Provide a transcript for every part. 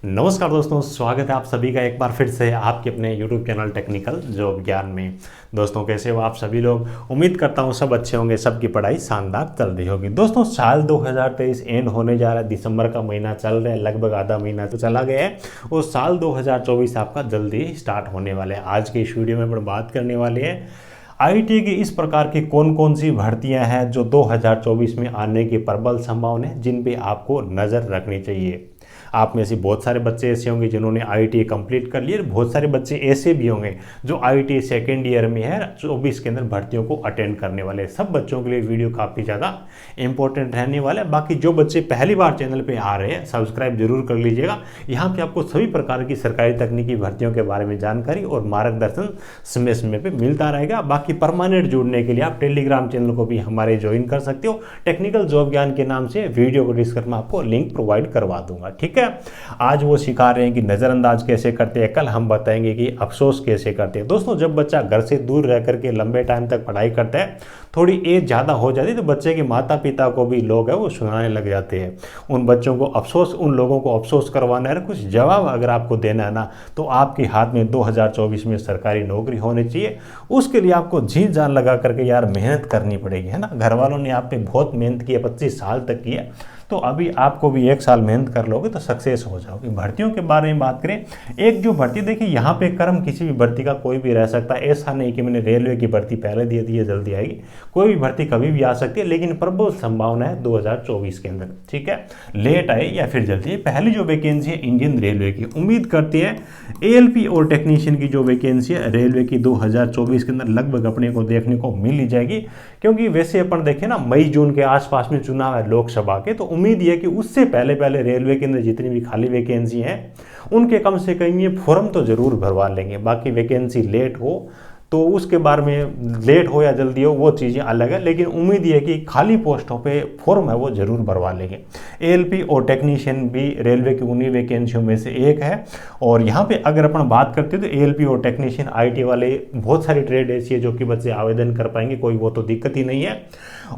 नमस्कार दोस्तों, स्वागत है आप सभी का एक बार फिर से आपके अपने YouTube चैनल टेक्निकल जॉब ज्ञान में। दोस्तों कैसे हो आप सभी लोग। उम्मीद करता हूँ सब अच्छे होंगे, सबकी पढ़ाई शानदार चल रही होगी। दोस्तों साल 2023 एंड होने जा रहा है, दिसंबर का महीना चल रहा है, लगभग आधा महीना तो चला गया है और साल 2024 आपका जल्दी ही स्टार्ट होने वाला है। आज के इस वीडियो में हम बात करने वाले हैं आईटी की इस प्रकार की कौन कौन सी भर्तियां हैं जो 2024 में आने की प्रबल संभावना है, जिन पे आपको नज़र रखनी चाहिए। आप में से बहुत सारे बच्चे ऐसे होंगे जिन्होंने आईटी कंप्लीट कर लिए, बहुत सारे बच्चे ऐसे भी होंगे जो आईटी सेकेंड ईयर में है 24 के अंदर भर्तियों को अटेंड करने वाले। सब बच्चों के लिए वीडियो काफ़ी ज़्यादा इंपॉर्टेंट रहने वाला है। बाकी जो बच्चे पहली बार चैनल पे आ रहे हैं सब्सक्राइब जरूर कर लीजिएगा। यहाँ पे आपको सभी प्रकार की सरकारी तकनीकी भर्तियों के बारे में जानकारी और मार्गदर्शन समय समय पर मिलता रहेगा। बाकी परमानेंट जुड़ने के लिए आप टेलीग्राम चैनल को भी हमारे ज्वाइन कर सकते हो। टेक्निकल जॉब ज्ञान के नाम से वीडियो को डिस्क्रिप्शन में आपको लिंक प्रोवाइड करवा दूंगा, ठीक है। आज वो सिखा रहे हैं कि नज़रअंदाज कैसे करते हैं, कल हम बताएंगे कि अफसोस कैसे करते हैं। दोस्तों जब बच्चा घर से दूर रह करके लंबे टाइम तक पढ़ाई करता है, थोड़ी एज ज़्यादा हो जाती है तो बच्चे के माता पिता को भी लोग है वो सुनाने लग जाते हैं। उन बच्चों को अफसोस, उन लोगों को अफसोस करवाना है, कुछ जवाब अगर आपको देना है ना तो आपके हाथ में 2024 में सरकारी नौकरी होनी चाहिए। उसके लिए आपको जी जान लगा करके यार मेहनत करनी पड़ेगी, है ना। घर वालों ने आप पे बहुत मेहनत की है, 25 साल तक की है, तो अभी आपको भी 1 साल मेहनत कर लोगे तो सक्सेस हो जाओगे। भर्तियों के बारे में बात करें, एक जो भर्ती देखिए यहाँ पे क्रम किसी भी भर्ती का कोई भी रह सकता है। ऐसा नहीं कि मैंने रेलवे की भर्ती पहले दे दी है जल्दी आएगी, कोई भी भर्ती कभी भी आ सकती है, लेकिन प्रबल संभावना है 2024 के अंदर, ठीक है। लेट आए या फिर जल्दी आए। पहली जो वैकेंसी है इंडियन रेलवे की, उम्मीद करते हैं एएलपी और टेक्नीशियन की जो वैकेंसी है रेलवे की 2024 के अंदर लगभग अपने को देखने को मिल ही जाएगी। क्योंकि वैसे अपन देखें ना मई जून के आसपास में चुनाव है लोकसभा के, तो उम्मीद ये कि उससे पहले पहले रेलवे के अंदर जितनी भी खाली वैकेंसी हैं उनके कम से कम ये फॉर्म तो जरूर भरवा लेंगे। बाकी वैकेंसी लेट हो तो उसके बारे में, लेट हो या जल्दी हो वो चीज़ें अलग है, लेकिन उम्मीद ये है कि खाली पोस्टों पे फॉर्म है वो जरूर भरवा लेंगे। एएलपी और टेक्नीशियन भी रेलवे की उन्हीं वैकेंसियों में से एक है। और यहाँ पे अगर अपन बात करते हैं तो एएलपी और टेक्नीशियन आईटी वाले बहुत सारी ट्रेड ऐसी है जो कि बच्चे आवेदन कर पाएंगे, कोई वो तो दिक्कत ही नहीं है।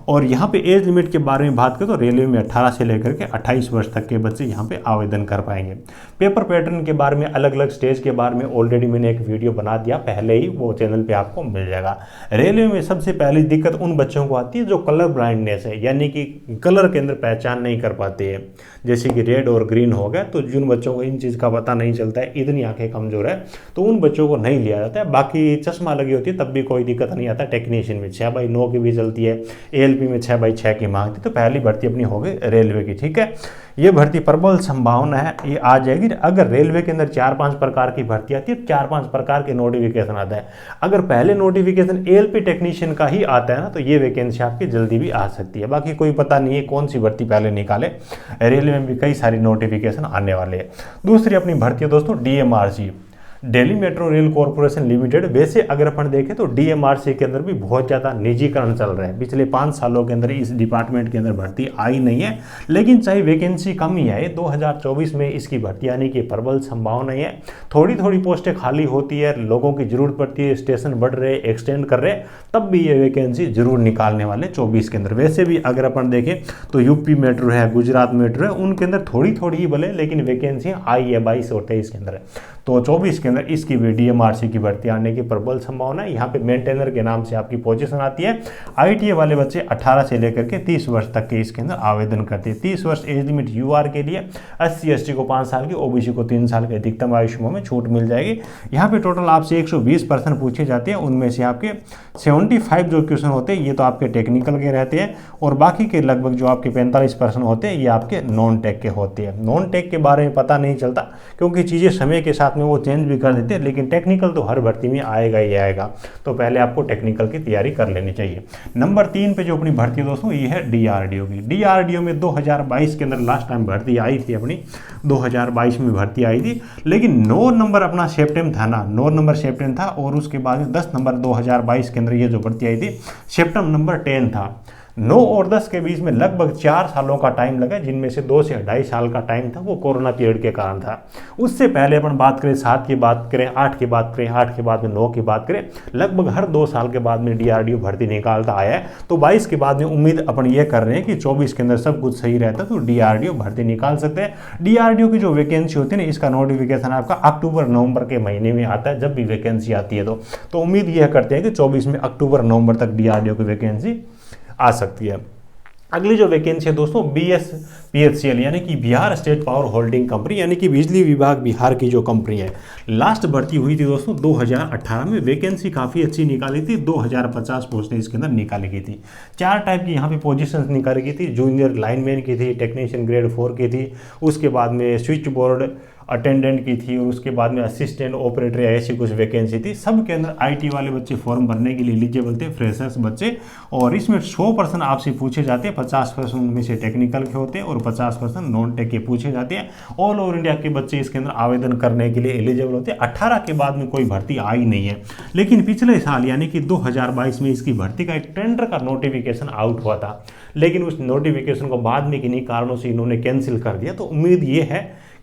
और यहाँ पे एज लिमिट के बारे में बात करें तो रेलवे में 18 से लेकर के 28 वर्ष तक के बच्चे यहाँ पे आवेदन कर पाएंगे। पेपर पैटर्न के बारे में, अलग अलग स्टेज के बारे में ऑलरेडी मैंने एक वीडियो बना दिया पहले ही, वो चैनल पे आपको मिल जाएगा। रेलवे में सबसे पहली दिक्कत उन बच्चों को आती है जो कलर ब्लाइंडनेस है, यानी कि कलर के अंदर पहचान नहीं कर पाते हैं। जैसे कि रेड और ग्रीन हो गया, तो जिन बच्चों को इन चीज़ का पता नहीं चलता है, इतनी आंखें कमजोर है, तो उन बच्चों को नहीं लिया जाता है। बाकी चश्मा लगी होती है तब भी कोई दिक्कत नहीं आता। टेक्नीशियन में 6/9 की भी चलती है, एएलपी में 6/6 की मांगती, तो पहली भर्ती अपनी हो गई रेलवे की, ठीक है। ये भर्ती प्रबल संभावना है ये आ जाएगी। अगर रेलवे के अंदर 4-5 प्रकार की भर्ती आती है, 4-5 प्रकार के नोटिफिकेशन आता है। अगर पहले नोटिफिकेशन एएलपी टेक्नीशियन का ही आता है ना तो ये वैकेंसी आपकी जल्दी भी आ सकती है। बाकी कोई पता नहीं है कौन सी भर्ती पहले निकाले, रेलवे में भी कई सारी नोटिफिकेशन आने वाले हैं। दूसरी अपनी भर्ती है दोस्तों DMRC, Delhi metro rail corporation limited. वैसे अगर अपन देखें तो डीएमआरसी के अंदर भी बहुत ज़्यादा निजीकरण चल रहा है। पिछले 5 सालों के अंदर इस डिपार्टमेंट के अंदर भर्ती आई नहीं है, लेकिन चाहे वैकेंसी कम ही आए 2024 में इसकी भर्ती आने की प्रबल संभावना है। थोड़ी थोड़ी पोस्टें खाली होती है, लोगों की जरूरत पड़ती है, स्टेशन बढ़ रहे, एक्सटेंड कर रहे, तब भी ये वैकेंसी जरूर निकालने वाले 24 के अंदर। वैसे भी अगर अपन देखें तो यूपी मेट्रो है, गुजरात मेट्रो है, उनके अंदर थोड़ी थोड़ी ही भले, लेकिन वैकेंसी आई है 22 और 23 के अंदर, तो 24 के अंदर इसकी भी डीएमआरसी की भर्ती आने की प्रबल संभावना है। यहाँ पे मेंटेनर के नाम से आपकी पोजीशन आती है। आईटीए वाले बच्चे 18 से लेकर के 30 वर्ष तक के इसके अंदर आवेदन करते हैं। 30 वर्ष एज लिमिट यूआर के लिए, SC/ST को 5 साल की, ओबीसी को 3 साल के अधिकतम आयु सीमा में छूट मिल जाएगी। यहाँ पे टोटल आपसे 120 प्रश्न पूछे जाते हैं, उनमें से आपके 75 जो क्वेश्चन होते हैं ये तो आपके टेक्निकल के रहते हैं, और बाकी के लगभग जो आपके 45 प्रश्न होते हैं ये आपके नॉन टेक के होते हैं। नॉन टेक के बारे में पता नहीं चलता क्योंकि चीज़ें समय के साथ में वो चेंज भी कर देते हैं, लेकिन टेक्निकल तो हर भर्ती में आएगा ही आएगा, तो पहले आपको टेक्निकल की तैयारी कर लेनी चाहिए। नंबर 3 पे जो अपनी भर्ती है दोस्तों ये है डीआरडीओ की। डीआरडीओ में 2022 के अंदर लास्ट टाइम भर्ती आई थी अपनी, 2022 में भर्ती आई थी, लेकिन 9 नंबर अपना सेप्टेम्बर था ना, 9 नंबर सेप्टेम्बर था, और उसके बाद 10 नंबर 2022 के अंदर ये जो भर्ती आई थी सेप्टेम्बर नंबर 10 था। 9 और 10 के बीच में लगभग 4 सालों का टाइम लगा, जिनमें से 2 से 2.5 साल का टाइम था वो कोरोना पीरियड के कारण था। उससे पहले अपन बात करें 7 की बात करें, 8 की बात करें, 8 के बाद में 9 की बात करें, लगभग हर 2 साल के बाद में DRDO भर्ती निकालता आया है। तो 22 के बाद में उम्मीद अपन ये कर रहे हैं कि 24 के अंदर सब कुछ सही रहता है तो DRDO भर्ती निकाल सकते हैं। DRDO की जो वैकेंसी होती है ना, इसका नोटिफिकेशन आपका अक्टूबर नवंबर के महीने में आता है, जब भी वैकेंसी आती है। तो उम्मीद यह करते हैं कि 24 में अक्टूबर नवंबर तक DRDO की वैकेंसी आ सकती है। अगली जो वैकेंसी है दोस्तों BSPHCL यानी कि Bihar state power holding company, यानी कि बिजली विभाग बिहार की जो कंपनी है। लास्ट भर्ती हुई थी दोस्तों 2018 में, वैकेंसी काफ़ी अच्छी निकाली थी, 2050 पोस्टें इसके अंदर निकाली गई थी। 4 टाइप की यहाँ पे पोजीशंस निकाली गई थी, जूनियर लाइनमैन की थी, टेक्नीशियन ग्रेड 4 की थी, उसके बाद में स्विच बोर्ड अटेंडेंट की थी, और उसके बाद में असिस्टेंट ऑपरेटर ऐसी कुछ वैकेंसी थी। सब के अंदर IT वाले बच्चे फॉर्म भरने के लिए एलिजिबल थे, फ्रेशर्स बच्चे। और इसमें 100% आपसे पूछे जाते हैं, 50% उनमें से टेक्निकल के होते हैं और 50% नॉन टेक के पूछे जाते हैं। ऑल ओवर इंडिया के बच्चे इसके अंदर आवेदन करने के लिए एलिजिबल होते हैं। 18 के बाद में कोई भर्ती आई नहीं है, लेकिन पिछले साल यानी कि 2022 में इसकी भर्ती का एक टेंडर का नोटिफिकेशन आउट हुआ था, लेकिन उस नोटिफिकेशन को बाद में किन्हीं कारणों से इन्होंने कैंसिल कर दिया। तो उम्मीद ये है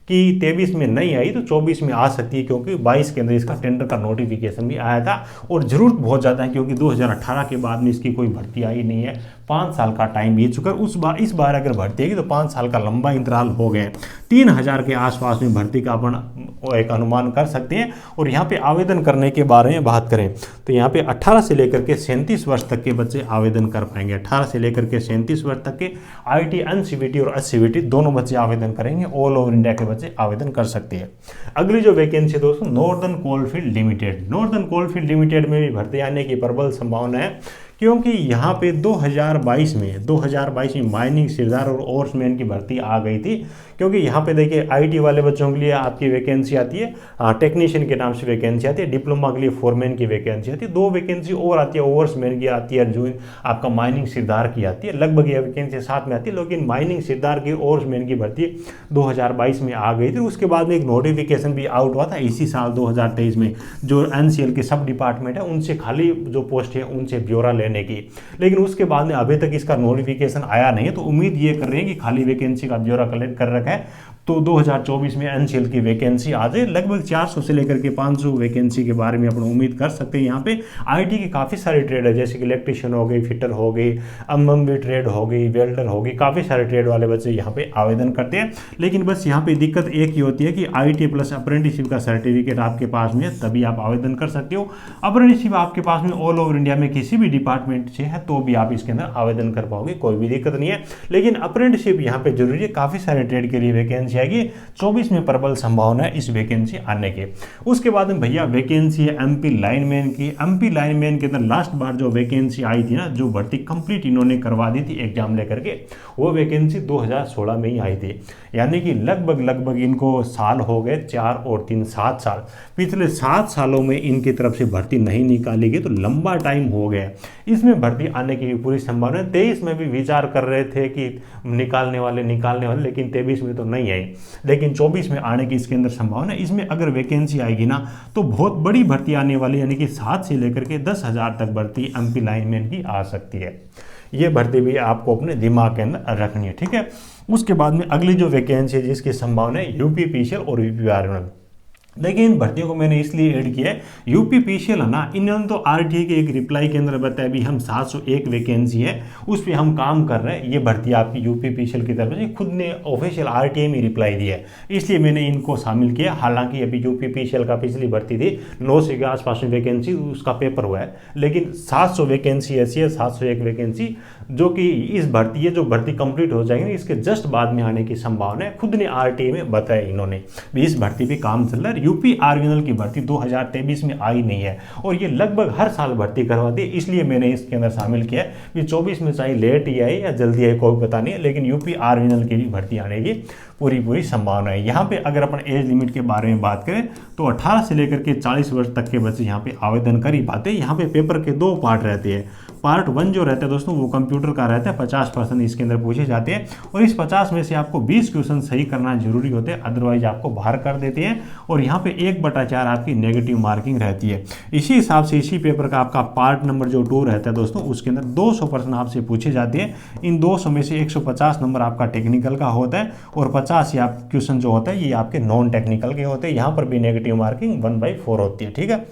कि 23 में नहीं आई तो 24 में आ सकती है, क्योंकि 22 के अंदर इसका टेंडर का नोटिफिकेशन भी आया था और ज़रूरत बहुत ज़्यादा है, क्योंकि 2018 के बाद में इसकी कोई भर्ती आई नहीं है। 5 साल का टाइम बीत चुका है। इस बार अगर भर्ती आएगी तो 5 साल का लंबा इंतराल हो गए। 3000 के आसपास में भर्ती का अपन एक अनुमान कर सकते हैं। और यहाँ पे आवेदन करने के बारे में बात करें तो यहाँ पे 18 से लेकर के 37 वर्ष तक के बच्चे आवेदन कर पाएंगे। 18 से लेकर के 37 वर्ष तक के IT NCVT और SCVT दोनों बच्चे आवेदन करेंगे। ऑल ओवर इंडिया के बच्चे आवेदन कर सकते हैं। अगली जो वैकेंसी दोस्तों northern coalfield limited. Northern coalfield limited में भी भर्ती आने की प्रबल संभावना है, क्योंकि यहाँ पे 2022 में माइनिंग सिरदार और ओर्समैन की भर्ती आ गई थी। क्योंकि यहाँ पे देखिए IT वाले बच्चों के लिए आपकी वैकेंसी आती है, टेक्नीशियन के नाम से वैकेंसी आती है, डिप्लोमा के लिए फोरमैन की वैकेंसी आती है, 2 वैकेंसी और आती है, ओवर्समैन की आती है, जो आपका माइनिंग सिरदार की आती है। लगभग यह वैकेंसी साथ में आती है, लेकिन माइनिंग सिरदार की ओवर्समैन की भर्ती 2022 में आ गई थी। उसके बाद में एक नोटिफिकेशन भी आउट हुआ था इसी साल 2023 में, जो NCL के सब डिपार्टमेंट है उनसे खाली जो पोस्ट है उनसे ब्यौरा लेने की। लेकिन उसके बाद में अभी तक इसका नोटिफिकेशन आया नहीं है, तो उम्मीद ये कर रहे हैं कि खाली वैकेंसी का ब्यौरा कलेक्ट कर रखा है तो 2024 में NCL की वैकेंसी आ जाए। लगभग 400 से लेकर के 500 वैकेंसी के बारे में अपन उम्मीद कर सकते हैं। यहाँ पे IT के काफ़ी सारे ट्रेड है, जैसे कि इलेक्ट्रिशियन हो गई, फिटर हो गई, MMB ट्रेड हो गई, वेल्डर हो गई, काफ़ी सारे ट्रेड वाले बच्चे यहाँ पे आवेदन करते हैं। लेकिन बस यहाँ पे दिक्कत एक ही होती है कि IT प्लस अप्रेंटिसशिप का सर्टिफिकेट आपके पास में है, तभी आप आवेदन कर सकते हो। अप्रेंटिसशिप आपके पास में ऑल ओवर इंडिया में किसी भी डिपार्टमेंट से है तो भी आप इसके अंदर आवेदन कर पाओगे, कोई भी दिक्कत नहीं है। लेकिन अप्रेंटिसशिप यहाँ पे जरूरी है, काफ़ी सारे ट्रेड के लिए वैकेंसी आएगी। 24 में प्रबल संभावना है इस वैकेंसी आने के। उसके बाद में भैया वैकेंसी है MP लाइनमैन की। MP लाइनमैन के अंदर लास्ट बार जो वैकेंसी आई थी ना, जो भर्ती कंप्लीट इन्होंने करवा दी थी एग्जाम लेकर के, वो वैकेंसी 2016 में ही आई थी। यानी कि लगभग इनको साल हो गए, 4 और 3 7 साल। पिछले 7 सालों में इनकी तरफ से भर्ती नहीं निकाली गई, तो लंबा टाइम हो गया। इसमें भर्ती आने की पूरी संभावना है। 23 में भी विचार कर रहे थे कि निकालने वाले, लेकिन 23 में तो नहीं आई, लेकिन 24 में आने की इसके अंदर संभावना है। इसमें अगर वैकेंसी आएगी ना तो बहुत बड़ी भर्ती आने वाली, यानी कि 7 से लेकर के 10,000 तक भर्ती MP लाइनमैन की आ सकती है। ये भर्ती भी आपको अपने दिमाग के अंदर रखनी है, ठीक है। उसके बाद में अगली जो वैकेंसी है जिसकी संभावना है UPPCL और UPRML। देखिए इन भर्तियों को मैंने इसलिए ऐड किया है, UPPCL है ना, इन्होंने तो RTA के एक रिप्लाई के अंदर बताया भी हम 701 वैकेंसी है उस पर हम काम कर रहे हैं। ये भर्ती आपकी UPPCL की तरफ से खुद ने ऑफिशियल RTA में रिप्लाई दिया है, इसलिए मैंने इनको शामिल किया। हालांकि अभी UPPCL का पिछली भर्ती थी 900 के आसपास में वैकेंसी, उसका पेपर हुआ है, लेकिन 700 वैकेंसी ऐसी है, 701 वैकेंसी जो कि इस भर्ती है, जो भर्ती कंप्लीट हो जाएगी इसके जस्ट बाद में आने की संभावना है। खुद ने RTA में बताया इन्होंने भी इस भर्ती पे काम चल रहा है। UPRML की भर्ती 2023 में आई नहीं है और ये लगभग हर साल भर्ती करवाती है, इसलिए मैंने इसके अंदर शामिल किया है। ये 24 में चाहे लेट ही आए या जल्दी आए कोई पता नहीं है, लेकिन UPRML की भी भर्ती आने की पूरी संभावना है। यहाँ पे अगर अपन एज लिमिट के बारे में बात करें तो 18 से लेकर के 40 वर्ष तक के बच्चे यहाँ पे आवेदन कर ही पाते हैं। यहाँ पे पेपर के 2 पार्ट रहते हैं। पार्ट 1 जो रहता है दोस्तों वो कंप्यूटर का रहता है, 50% इसके अंदर पूछे जाते हैं और इस 50 में से आपको 20 क्वेश्चन सही करना जरूरी होते हैं, अदरवाइज आपको बाहर कर देते हैं। और यहाँ पे 1/4 आपकी नेगेटिव मार्किंग रहती है। इसी हिसाब से इसी पेपर का आपका पार्ट नंबर जो 2 रहता है दोस्तों उसके अंदर 200 प्रश्न आपसे पूछे जाते हैं। इन 200 में से 150 नंबर आपका टेक्निकल का होता है और 50 या क्वेश्चन जो होता है ये आपके नॉन टेक्निकल के होते हैं। यहाँ पर भी नेगेटिव मार्किंग 1/4 होती है। ठीक है,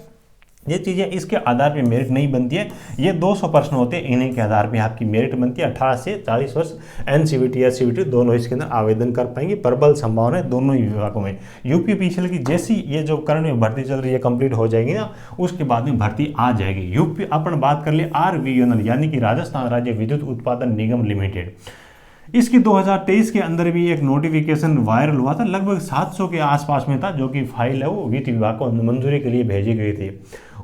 ये चीज़ें इसके आधार पे मेरिट नहीं बनती है। ये 200 प्रश्न होते हैं, इन्हीं के आधार पे आपकी मेरिट बनती है। 18 से 40 वर्ष एनसीवीटी या सीवीटी दोनों इसके अंदर आवेदन कर पाएंगे। प्रबल संभावना है दोनों ही विभागों में। यूपीपीसीएल की जैसी ये जो करंट में भर्ती चल रही है कंप्लीट हो जाएगी ना, उसके बाद में भर्ती आ जाएगी। यूपी अपन बात कर ले RVNL यानी कि राजस्थान राज्य विद्युत उत्पादन निगम लिमिटेड, इसकी 2023 के अंदर भी एक नोटिफिकेशन वायरल हुआ था, लगभग 700 के आसपास में था, जो कि फाइल है वो वित्त विभाग को मंजूरी के लिए भेजी गई थी।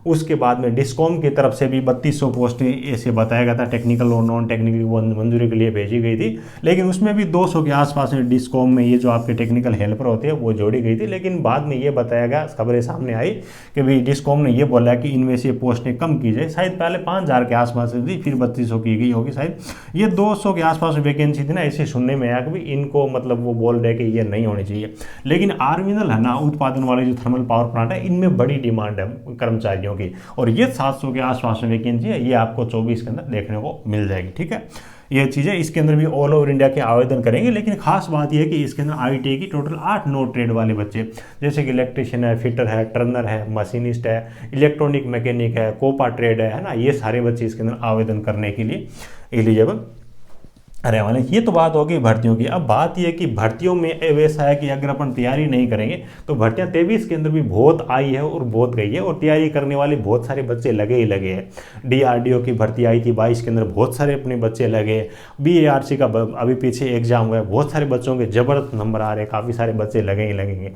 उसके बाद में डिस्कॉम की तरफ से भी 3200 पोस्टें ऐसे बताया गया था, टेक्निकल और नॉन टेक्निकल वो मंजूरी के लिए भेजी गई थी। लेकिन उसमें भी 200 के आसपास में डिस्कॉम में ये जो आपके टेक्निकल हेल्पर होते हैं वो जोड़ी गई थी। लेकिन बाद में ये बताया गया, खबरें सामने आई कि भाई डिस्कॉम ने ये बोला कि इनमें से पोस्टें कम की जाए। शायद पहले 5000 के आसपास थी, फिर 3200 की गई होगी शायद। ये 200 के आसपास वैकेंसी थी ना, ऐसे सुनने में आया कि भाई इनको मतलब वो बोल रहे कि ये नहीं होनी चाहिए। लेकिन RVNL है ना, उत्पादन वाले जो थर्मल पावर प्लांट है, इनमें बड़ी डिमांड है कर्मचारियों की और ये 700 के आसपास में वैकेंसी है, ये आपको 24 के अंदर देखने को मिल जाएगी। ठीक है, ये चीज़ें इसके अंदर भी ऑल ओवर इंडिया के आवेदन करेंगे। लेकिन खास बात यह है कि इसके अंदर ITI की टोटल 8-9 ट्रेड वाले बच्चे, जैसे कि इलेक्ट्रिशियन है, फिटर है, टर्नर है, मशीनिस्ट है, इलेक्ट्रॉनिक मैकेनिक है, कोपा ट्रेड है ना, ये सारे बच्चे इसके अंदर आवेदन करने के लिए एलिजिबल अरे वाले। ये तो बात होगी भर्तियों की। अब बात यह है कि भर्तियों में वैसा है कि अगर अपन तैयारी नहीं करेंगे तो भर्तियां 23 के अंदर भी बहुत आई है और बहुत गई है और तैयारी करने वाले बहुत सारे बच्चे लगे ही लगे हैं। DRDO की भर्ती आई थी 22 के अंदर, बहुत सारे अपने बच्चे लगे। BARC का अभी पीछे एग्जाम हुआ है, बहुत सारे बच्चों के जबरदस्त नंबर आ रहे हैं, काफ़ी सारे बच्चे लगे ही लगेंगे,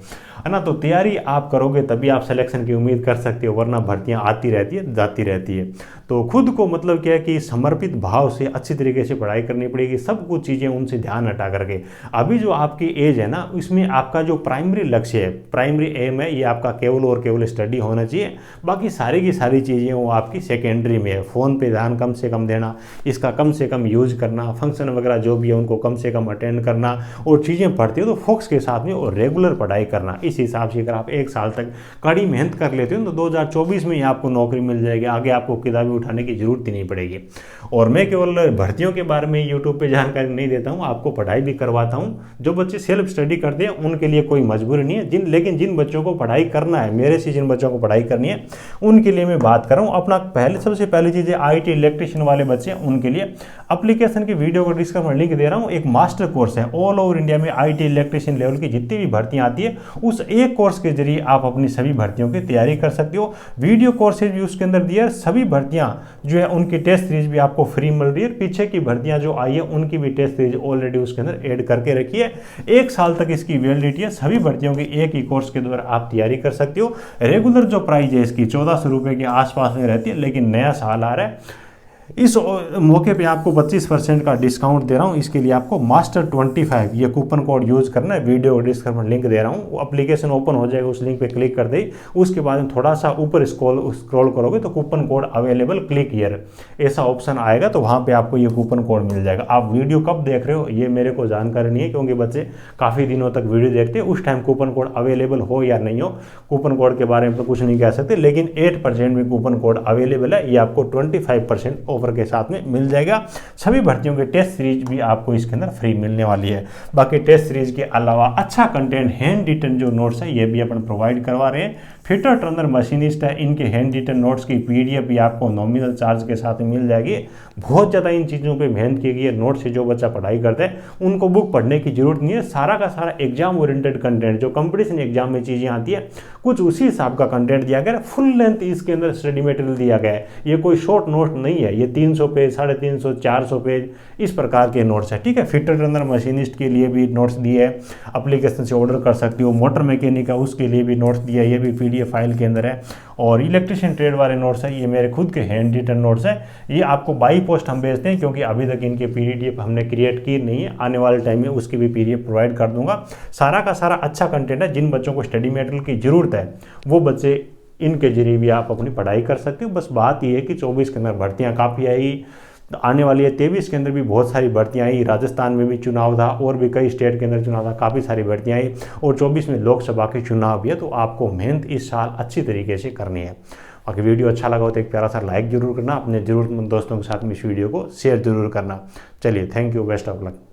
है ना। तो तैयारी आप करोगे तभी आप सिलेक्शन की उम्मीद कर सकते हो, वरना भर्तियाँ आती रहती है जाती रहती है। तो खुद को मतलब क्या है कि समर्पित भाव से अच्छी तरीके से पढ़ाई करनी पड़ेगी, सब कुछ चीज़ें उनसे ध्यान हटा करके। अभी जो आपकी एज है ना, इसमें आपका जो प्राइमरी लक्ष्य है, प्राइमरी एम है, ये आपका केवल और केवल स्टडी होना चाहिए। बाकी सारी की सारी चीज़ें वो आपकी सेकेंडरी में है। फ़ोन पे ध्यान कम से कम देना, इसका कम से कम यूज करना, फंक्शन वगैरह जो भी है उनको कम से कम अटेंड करना, और चीज़ें पढ़ते हो तो फोकस के साथ में और रेगुलर पढ़ाई करना। इस हिसाब से अगर आप 1 साल तक कड़ी मेहनत कर लेते हो तो 2024 में ही आपको नौकरी मिल जाएगी, आगे आपको किताबें उठाने की जरूरत ही नहीं पड़ेगी। और मैं केवल भर्तियों के बारे में यूट्यूब पे जानकारी नहीं देता हूँ, आपको पढ़ाई भी करवाता हूँ। जो बच्चे सेल्फ स्टडी करते हैं उनके लिए कोई मजबूरी नहीं है, लेकिन जिन बच्चों को पढ़ाई करना है, मेरे से जिन बच्चों को पढ़ाई करनी है उनके लिए मैं बात कर रहा हूँ। अपना सबसे पहली चीज़ है IT इलेक्ट्रिशियन वाले बच्चे हैं, उनके लिए एप्लीकेशन की वीडियो को डिस्क्रिप्शन में लिंक दे रहा हूँ। एक मास्टर कोर्स है, ऑल ओवर इंडिया में IT इलेक्ट्रिशियन लेवल की जितनी भी भर्तियाँ आती है उस एक कोर्स के जरिए आप अपनी सभी भर्तियों की तैयारी कर सकते हो। वीडियो कोर्सेज भी उसके अंदर दिया है, सभी भर्तियां जो है उनकी टेस्ट सीरीज भी आपको फ्री मिल रही है। पीछे की भर्तियां जो आई है उनकी भी टेस्ट सीरीज ऑलरेडी उसके अंदर ऐड करके रखी है। 1 साल तक इसकी वैलिडिटी है, सभी भर्तियों की एक ही कोर्स के द्वारा आप तैयारी कर सकते हो। रेगुलर जो प्राइस है इसकी 1400 रुपये के आसपास में रहती है, लेकिन नया साल आ रहा है, इस मौके पे आपको 25% का डिस्काउंट दे रहा हूँ। इसके लिए आपको मास्टर 25 ये कूपन कोड यूज करना है। वीडियो डिस्क्रिप्शन में लिंक दे रहा हूँ, एप्लीकेशन ओपन हो जाएगा, उस लिंक पे क्लिक कर दे, उसके बाद में थोड़ा सा ऊपर स्क्रॉल करोगे तो coupon code available click here ऐसा ऑप्शन आएगा, तो वहाँ पे आपको ये कूपन कोड मिल जाएगा। आप वीडियो कब देख रहे हो ये मेरे को जानकारी नहीं है, क्योंकि बच्चे काफ़ी दिनों तक वीडियो देखते हैं, उस टाइम कूपन कोड अवेलेबल हो या नहीं हो, कूपन कोड के बारे में तो कुछ नहीं कह सकते। लेकिन 8% में कूपन कोड अवेलेबल है, ये आपको 25% ऑफर के साथ में मिल जाएगा। सभी भर्तियों के टेस्ट सीरीज भी आपको इसके अंदर फ्री मिलने वाली है। बाकी टेस्ट सीरीज के अलावा अच्छा कंटेंट, हैंड रिटन जो नोट्स है ये भी अपन प्रोवाइड करवा रहे हैं। फिटर टर्नर मशीनिस्ट है, इनके हैंड रिटन नोट्स की PDF भी आपको नॉमिनल चार्ज के साथ मिल जाएगी। बहुत ज़्यादा इन चीज़ों पे मेहनत की गई है। नोट से जो बच्चा पढ़ाई करता है उनको बुक पढ़ने की जरूरत नहीं है, सारा का सारा एग्जाम ओरिएंटेड कंटेंट जो कंपटीशन एग्जाम में चीज़ें आती है कुछ उसी हिसाब का कंटेंट दिया गया है। फुल लेंथ इसके अंदर स्टडी मटेरियल दिया गया है, ये कोई शॉर्ट नोट नहीं है, ये 300 पेज, 350, 400 पेज, इस प्रकार के नोट्स है। ठीक है, फिटर रनर मशीनिस्ट के लिए भी नोट्स दिए है, एप्लीकेशन से ऑर्डर कर सकते हो। मोटर मैकेनिक है उसके लिए भी नोट्स दिया है, ये भी PDF फाइल के अंदर है। और इलेक्ट्रिशियन ट्रेड वाले नोट्स है, ये मेरे खुद के हैंड रिटन नोट्स है। ये आपको बाई पोस्ट हम भेजते हैं, क्योंकि अभी तक इनके PDF हमने क्रिएट की नहीं है। आने वाले टाइम में उसकी भी PDF प्रोवाइड कर दूंगा। सारा का सारा अच्छा कंटेंट है। जिन बच्चों को स्टडी मटेरियल की ज़रूरत है वो बच्चे इनके जरिए भी आप अपनी पढ़ाई कर सकते हो। बस बात यह है कि 24 के अंदर भर्तियाँ काफ़ी आई, आने वाली है 23 के अंदर भी बहुत सारी भर्तियां आई। राजस्थान में भी चुनाव था और भी कई स्टेट के अंदर चुनाव था, काफ़ी सारी भर्तियां आई। और 24 में लोकसभा के चुनाव भी है। तो आपको मेहनत इस साल अच्छी तरीके से करनी है। बाकी वीडियो अच्छा लगा हो तो एक प्यारा सा लाइक जरूर करना, अपने ज़रूरतमंद दोस्तों के साथ में इस वीडियो को शेयर जरूर करना। चलिए, thank you, best of luck.